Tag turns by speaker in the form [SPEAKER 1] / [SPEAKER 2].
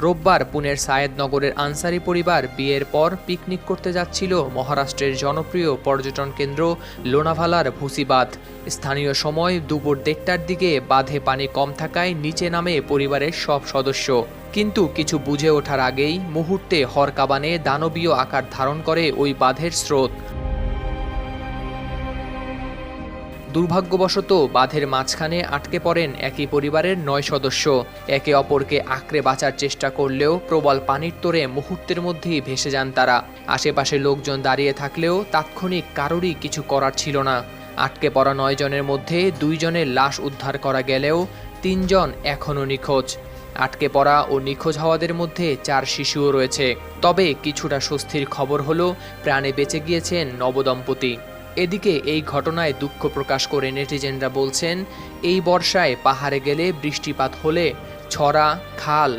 [SPEAKER 1] রোববার পুনের সায়েদনগরের আনসারি পরিবার বিয়ের পর পিকনিক করতে যাচ্ছিল মহারাষ্ট্রের জনপ্রিয় পর্যটন কেন্দ্র লোনাভালার ভুসি বাঁধ। স্থানীয় সময় দুপুর ১:৩০টার দিকে বাঁধে পানি কম থাকায় নিচে নামে পরিবারের সব সদস্য। কিন্তু কিছু বুঝে ওঠার আগেই মুহূর্তে হরকাবানে দানবীয় আকার ধারণ করে ওই বাঁধের স্রোত। দুর্ভাগ্যবশত বাঁধের মাঝখানে আটকে পড়েন একই পরিবারের ৯ সদস্য। একে অপরকে আঁকড়ে বাঁচার চেষ্টা করলেও প্রবল পানির তোড়ে মুহূর্তের মধ্যেই ভেসে যান তারা। আশেপাশে লোকজন দাঁড়িয়ে থাকলেও তাৎক্ষণিক কারোরই কিছু করার ছিল না। আটকে পড়া ৯ জনের মধ্যে ২ জনের লাশ উদ্ধার করা গেলেও ৩ জন এখনও নিখোঁজ। আটকে পড়া ও নিখোঁজ হওয়াদের মধ্যে ৪ শিশুও রয়েছে। তবে কিছুটা স্বস্তির খবর হলো প্রাণে বেঁচে গিয়েছেন নবদম্পতি। এদিকে এই ঘটনায় দুঃখ প্রকাশ করে নেটিজেনরা বলছেন, এই বর্ষায় পাহাড়ে গেলে বৃষ্টিপাত হলে ছড়া, খাল,